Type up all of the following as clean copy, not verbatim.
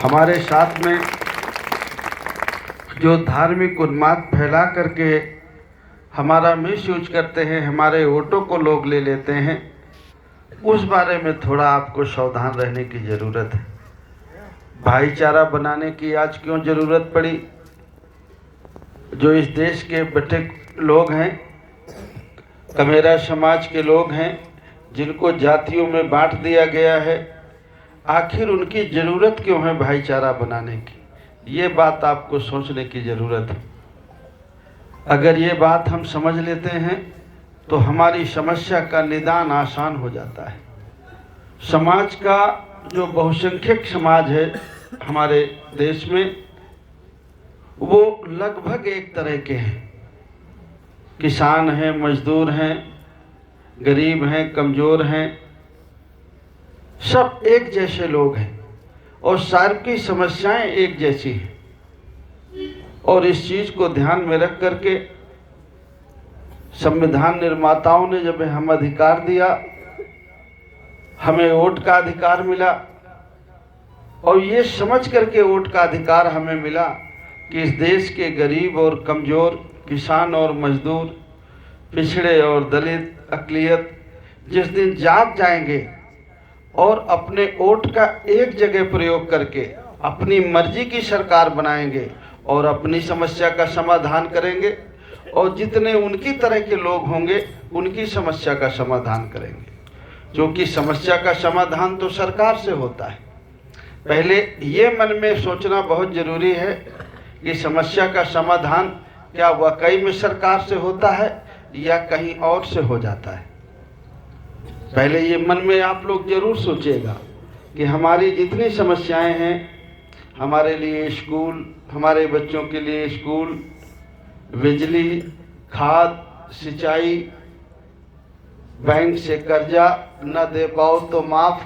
हमारे साथ में जो धार्मिक उन्माद फैला करके हमारा मिसयूज करते हैं, हमारे वोटों को लोग ले लेते हैं, उस बारे में थोड़ा आपको सावधान रहने की ज़रूरत है। भाईचारा बनाने की आज क्यों ज़रूरत पड़ी? जो इस देश के बटे लोग हैं, कमेरा समाज के लोग हैं, जिनको जातियों में बांट दिया गया है, आखिर उनकी ज़रूरत क्यों है भाईचारा बनाने की? ये बात आपको सोचने की ज़रूरत है। अगर ये बात हम समझ लेते हैं तो हमारी समस्या का निदान आसान हो जाता है। समाज का जो बहुसंख्यक समाज है हमारे देश में, वो लगभग एक तरह के हैं। किसान हैं, मजदूर हैं, गरीब हैं, कमज़ोर हैं, सब एक जैसे लोग हैं और सबकी समस्याएं एक जैसी हैं। और इस चीज़ को ध्यान में रख करके संविधान निर्माताओं ने जब हम अधिकार दिया, हमें वोट का अधिकार मिला, और ये समझ करके वोट का अधिकार हमें मिला कि इस देश के गरीब और कमज़ोर, किसान और मजदूर, पिछड़े और दलित, अक़लियत जिस दिन जाग जाएंगे और अपने वोट का एक जगह प्रयोग करके अपनी मर्जी की सरकार बनाएंगे और अपनी समस्या का समाधान करेंगे, और जितने उनकी तरह के लोग होंगे उनकी समस्या का समाधान करेंगे। क्योंकि समस्या का समाधान तो सरकार से होता है। पहले ये मन में सोचना बहुत ज़रूरी है कि समस्या का समाधान क्या वाकई में सरकार से होता है या कहीं और से हो जाता है। पहले ये मन में आप लोग ज़रूर सोचिएगा कि हमारी जितनी समस्याएं हैं, हमारे लिए स्कूल, हमारे बच्चों के लिए स्कूल, बिजली, खाद, सिंचाई, बैंक से कर्जा न दे पाओ तो माफ़,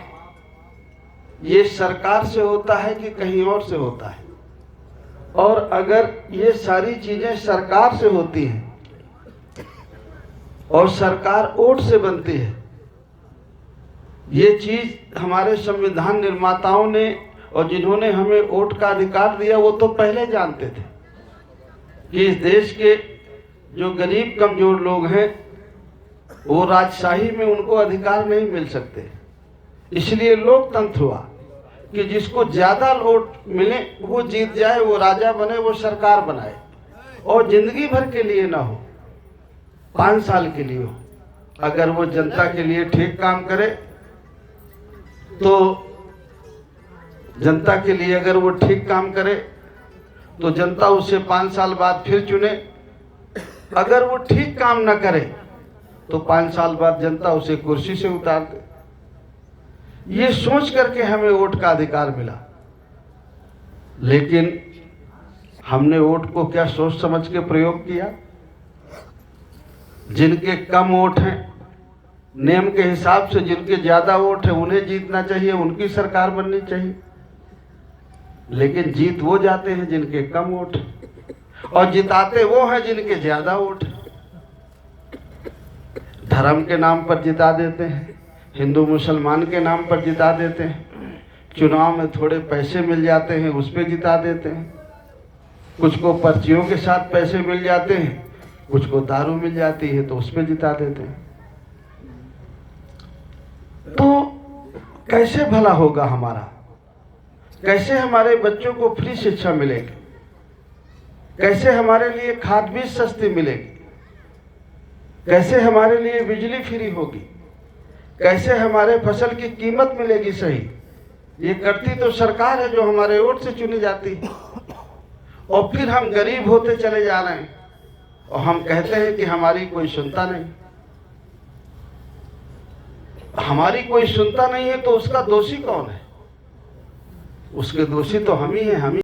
ये सरकार से होता है कि कहीं और से होता है? और अगर ये सारी चीज़ें सरकार से होती हैं और सरकार वोट से बनती है, ये चीज़ हमारे संविधान निर्माताओं ने और जिन्होंने हमें वोट का अधिकार दिया वो तो पहले जानते थे कि इस देश के जो गरीब कमज़ोर लोग हैं वो राजशाही में उनको अधिकार नहीं मिल सकते। इसलिए लोकतंत्र हुआ कि जिसको ज़्यादा वोट मिले वो जीत जाए, वो राजा बने, वो सरकार बनाए, और ज़िंदगी भर के लिए ना हो, 5 साल के लिए हो। अगर वो जनता के लिए ठीक काम करे तो जनता के लिए अगर वो ठीक काम करे तो जनता उसे 5 साल बाद फिर चुने। अगर वो ठीक काम ना करे तो 5 साल बाद जनता उसे कुर्सी से उतार दे। ये सोच करके हमें वोट का अधिकार मिला, लेकिन हमने वोट को क्या सोच समझ के प्रयोग किया? जिनके कम वोट हैं, नियम के हिसाब से जिनके ज़्यादा वोट है उन्हें जीतना चाहिए, उनकी सरकार बननी चाहिए, लेकिन जीत वो जाते हैं जिनके कम वोट हैं, और जिताते वो हैं जिनके ज़्यादा वोट हैं। धर्म के नाम पर जिता देते हैं, हिंदू मुसलमान के नाम पर जिता देते हैं, चुनाव में थोड़े पैसे मिल जाते हैं उस पर जिता देते हैं, कुछ को पर्चियों के साथ पैसे मिल जाते हैं, कुछ को दारू मिल जाती है तो उस पर जिता देते हैं। तो कैसे भला होगा हमारा? कैसे हमारे बच्चों को फ्री शिक्षा मिलेगी? कैसे हमारे लिए खाद बीज सस्ती मिलेगी? कैसे हमारे लिए बिजली फ्री होगी? कैसे हमारे फसल की कीमत मिलेगी सही? ये करती तो सरकार है जो हमारे वोट से चुनी जाती है। और फिर हम गरीब होते चले जा रहे हैं और हम कहते हैं कि हमारी कोई सुनता नहीं। हमारी कोई सुनता नहीं है तो उसका दोषी कौन है? उसके दोषी तो हम ही हैं। हम ही